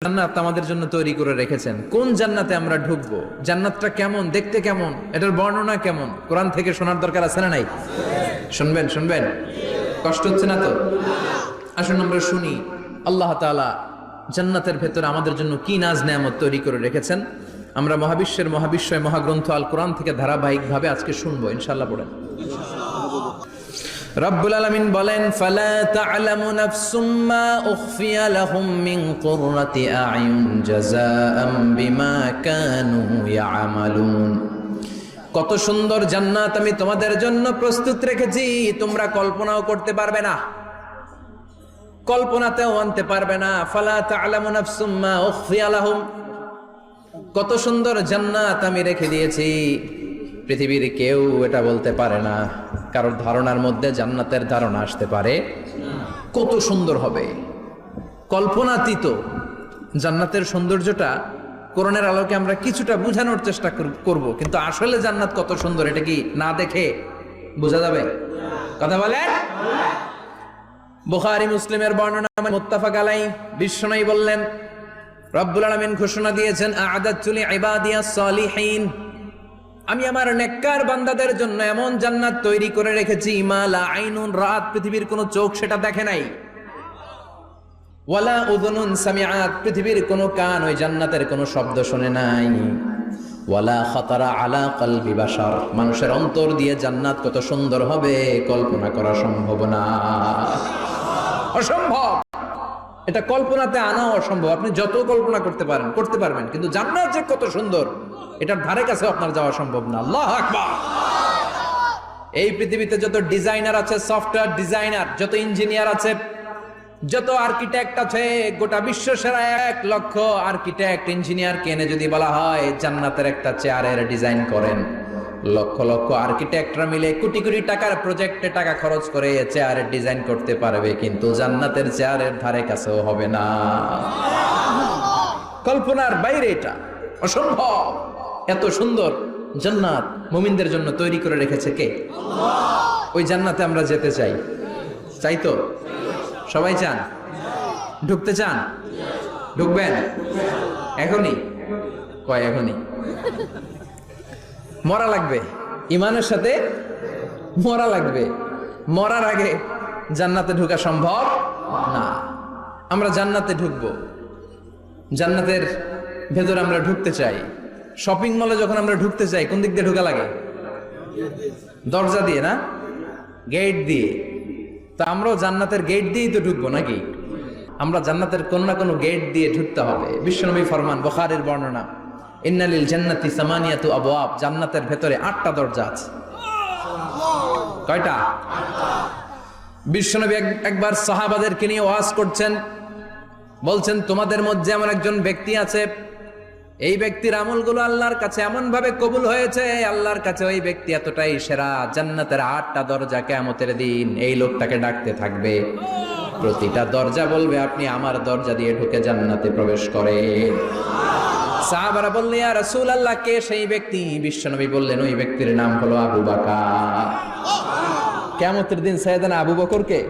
জান্নাত আমাদের জন্য তৈরি করে রেখেছেন। কোন জান্নাতে আমরা ঢুকবো, জান্নাতটা কেমন, দেখতে কেমন, এটার বর্ণনা কেমন, কোরআন থেকে শোনার দরকার আছে না নাই? শুনবেন শুনবেন, কষ্ট হচ্ছে না তো? আসুন আমরা শুনি আল্লাহ তাআলা জান্নাতের ভেতরে আমাদের জন্য কি নাজ নেয়ামত তৈরি করে রেখেছেন। আমরা মহাবিশ্বয় মহাগ্রন্থ আল কোরআন থেকে ধারাবাহিকভাবে আজকে শুনবো ইনশাআল্লাহ। পড়েন। রব্বুল আলামিন বলেন, ফালা তা'লামু নাফসুম মা উখফিয়া লাহুম মিন কুররাতি আ'য়ুন জাযাআম বিমা কানু ইয়া'মালুন। কত সুন্দর জান্নাত আমি তোমাদের জন্য প্রস্তুত রেখেছি, তোমরা কল্পনাও করতে পারবে না, কল্পনাতেও আনতে পারবে না। ফালা তা'লামু নাফসুম মা উখফিয়া লাহুম, কত সুন্দর জান্নাত আমি রেখে দিয়েছি, পৃথিবীর কেউ এটা বলতে পারে না। কারোর ধারণার মধ্যে জান্নাতের ধারণা আসতে পারে কত সুন্দর হবে, কল্পনাতীত জান্নাতের সৌন্দর্যটা কোরআনের আলোকে আমরা কিছুটা বোঝানোর চেষ্টা করব, কিন্তু আসলে জান্নাত কত সুন্দর এটা কি না দেখে বোঝা যাবে? কথা বলেন। বুখারী মুসলিমের বর্ণনা মুত্তাফাক আলাইহি, বিশ্বনবী বললেন, রব্বুল আলামিন ঘোষণা দিয়েছেন, আ'আদাতু লিইবাদিয়াস সালিহিন, আমি আমার নেককার বান্দাদের জন্য এমন জান্নাত তৈরি করে রেখেছি, মা লা আইনুন রাত, পৃথিবীর কোনো চোখ সেটা দেখে নাই, ওয়ালা উযুনুন সামিআত, পৃথিবীর কোনো কান ওই জান্নাতের কোনো শব্দ শুনে নাই, ওয়ালা খাতারা আলা কলবি বাশার, মানুষের অন্তর দিয়ে জান্নাত কত সুন্দর হবে কল্পনা করা সম্ভব না, অসম্ভব। এটা কল্পনাতে আনা অসম্ভব। আপনি যত কল্পনা করতে পারেন করতে পারবেন, কিন্তু জান্নাত যে কত সুন্দর এটার ধারে কাছে আপনার যাওয়া সম্ভব না। আল্লাহু আকবার। এই পৃথিবীতে যত ডিজাইনার আছে, সফটওয়্যার ডিজাইনার, যত ইঞ্জিনিয়ার আছে, যত আর্কিটেক্ট আছে, গোটা বিশ্ব সেরা 1 লক্ষ আর্কিটেক্ট ইঞ্জিনিয়ার কেনে যদি বলা হয় জান্নাতের একটা চেয়ারের ডিজাইন করেন, লক্ষ লক্ষ আর্কিটেক্টরা মিলে কোটি কোটি টাকার প্রজেক্টে টাকা খরচ করে চেয়ারের ডিজাইন করতে পারবে, কিন্তু জান্নাতের চেয়ারের ধারে কাছেও হবে না। কল্পনার বাইরে, এটা অসম্ভব। এত সুন্দর জান্নাত মুমিনদের জন্য তৈরি করে রেখেছে কে? আল্লাহ। ওই জান্নাতে আমরা যেতে চাই, চাই তো? সবাই চান? ঢুকতে চান? ঢুকবেন এখনই? কয় এখনই? মরা লাগবে, ইমানের সাথে মরা লাগবে। মরার আগে জান্নাতে ঢোকা সম্ভব না। আমরা জান্নাতে ঢুকবো, জান্নাতের ভেতরে আমরা ঢুকতে চাই। শপিং মলে যখন আমরা ঢুকতে চাই কোন দিক দিয়ে ঢোকা লাগে? দরজা দিয়ে না, গেট দিয়ে। তা আমরাও জান্নাতের গেট দিয়েই তো ঢুকবো নাকি? আমরা জান্নাতের কোন না কোনো গেট দিয়ে ঢুকতে হবে। বিশ্বনবী ফরমান, বুখারীর বর্ণনা, ইন্নালিল জান্নাতি সামানিয়াতু আবওয়াব, জান্নাতের ভেতরে 8টা দরজা আছে। কয়টা? বিশ্বনবী একবার সাহাবাদেরকে নিয়ে ওয়াজ করছেন, বলছেন, তোমাদের মধ্যে এমন একজন ব্যক্তি আছে, এই ব্যক্তির আমলগুলো আল্লাহর কাছে এমন ভাবে কবুল হয়েছে, আল্লাহর কাছে ওই ব্যক্তি এতটাই সেরা, জান্নাতের 8টা দরজা কিয়ামতের দিন এই লোকটাকে ডাকতে থাকবে। প্রতিটা দরজা বলবে, আপনি আমার দরজা দিয়ে ঢুকে জান্নাতে প্রবেশ করেন। সাহাবারা বললেন, ইয়া রাসূলুল্লাহ, কে সেই ব্যক্তি? বিশ্বনবী বললেন, ওই ব্যক্তির নাম হলো আবু বকর। কিয়ামতের দিন সাইয়েদনা আবু বকরকে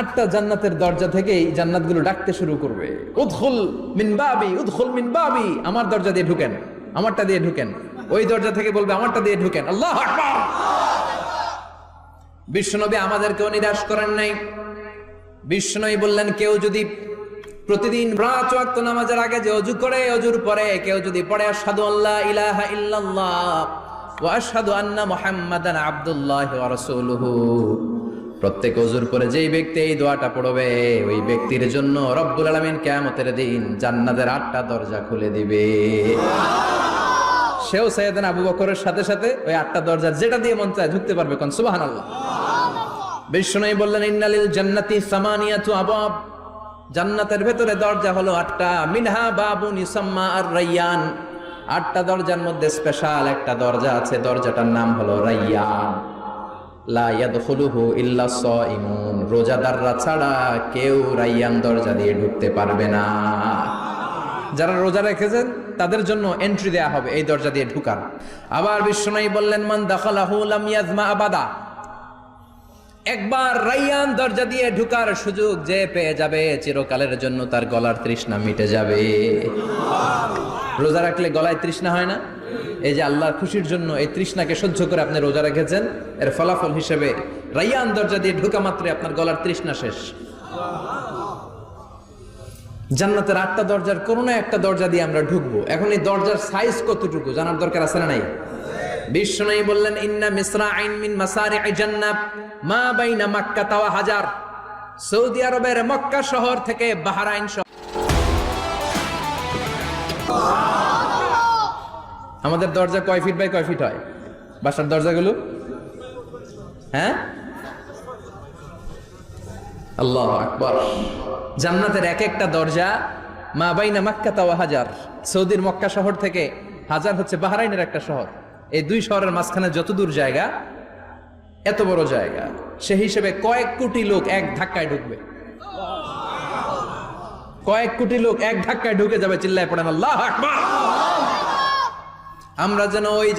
8টা জান্নাতের দরজা থেকেই জান্নাতগুলো ডাকতে শুরু করবে, উদখুল মিন বাবি, উদখুল মিন বাবি, আমার দরজা দিয়ে ঢুকেন, আমারটা দিয়ে ঢুকেন। ওই দরজা থেকে বলবে, আমারটা দিয়ে ঢুকেন। আল্লাহু আকবার। বিশ্বনবী আমাদেরকেও নিরাশ করেন নাই। বিশ্বনবী বললেন, কেউ যদি প্রতিদিন 5 ওয়াক্ত নামাজের আগে যে ওযু করে, ওযুর পরে কেউ যদি পড়ে আশহাদু আল্লা ইলাহা ইল্লাল্লাহ ওয়া আশহাদু আন্না মুহাম্মাদান আবদুল্লাহি ওয়া রাসূলুহু, প্রত্যেক ওযুর পরে যেই ব্যক্তি এই দোয়াটা পড়বে, ওই ব্যক্তির জন্য রব্বুল আলামিন কিয়ামতের দিন জান্নাতের 8টা দরজা খুলে দিবে। সেও সাইয়েদনা আবু বকরের সাথে সাথে ওই 8টা দরজা যেটা দিয়ে মন চায় ঢুকতে পারবে। কোন সুবহানাল্লাহ। বিশ্বনবী বললেন, ইন্নালিল জান্নাতি সামানিয়াতু আবওয়াব, জান্নাতের ভেতরে দরজা হলো 8টা, মিনহা বাবুন ইউসাম্মা আর-রায়্যান, 8টা দরজার মধ্যে স্পেশাল একটা দরজা আছে, দরজাটার নাম হলো রায়্যান। লা ইয়াদখুলুহু ইল্লা সাইমুন, রোজাদাররা ছাড়া কেউ রায়্যান দরজা দিয়ে ঢুকতে পারবে না। যারা রোজা রেখেছেন তাদের জন্য এন্ট্রি দেয়া হবে এই দরজা দিয়ে ঢুকার। আবার বিশ্বনবী বললেন, মান দাখালাহু লাম ইয়াজমা আবাদা, একবার রাইয়ান দরজা দিয়ে ঢুকার সুযোগ যে পেয়ে যাবে চিরকালের জন্য তার গলার তৃষ্ণা মিটে যাবে। রোজা রাখলে গলায় তৃষ্ণা হয় না? এই যে আল্লাহর খুশির জন্য এই তৃষ্ণাকে সহ্য করে আপনি রোজা রেখেছেন, এর ফলাফল হিসেবে রাইয়ান দরজা দিয়ে ঢুকা মাত্রই আপনার গলার তৃষ্ণা শেষ। জান্নাতের 8টা দরজার কোনো না একটা দরজা দিয়ে আমরা ঢুকবো। এখন এই দরজার সাইজ কতটুকু জানার দরকার আছে না নাই? বিশ্বনবী বললেন, ইন্না মিসরাইন মিন মাসারি'i জান্নাহ মা বাইনা মাক্কা ওয়া হাজার। সৌদি আরবের মক্কা শহর থেকে বাহরাইন শহর। আমাদের দরজা কয় ফিট বাই কয় ফিট হয় বাসার দরজাগুলো? হ্যাঁ, আল্লাহু আকবার। জান্নাতের এক একটা দরজা মা বাইনা মাক্কা ওয়া হাজার। সৌদির মক্কা শহর থেকে হাজার হচ্ছে বাহরাইনের একটা শহর। এই দুই শহরের মাঝখানে যত দূর জায়গা, এত বড় জায়গা, সে হিসেবে কয়েক কোটি লোক এক ধাক্কায় ঢুকবে। কয়েক কোটি লোক এক ধাক্কায় ঢুকে যাবে। চিল্লায় পড়েন আল্লাহু আকবার। আমরা যেন ওই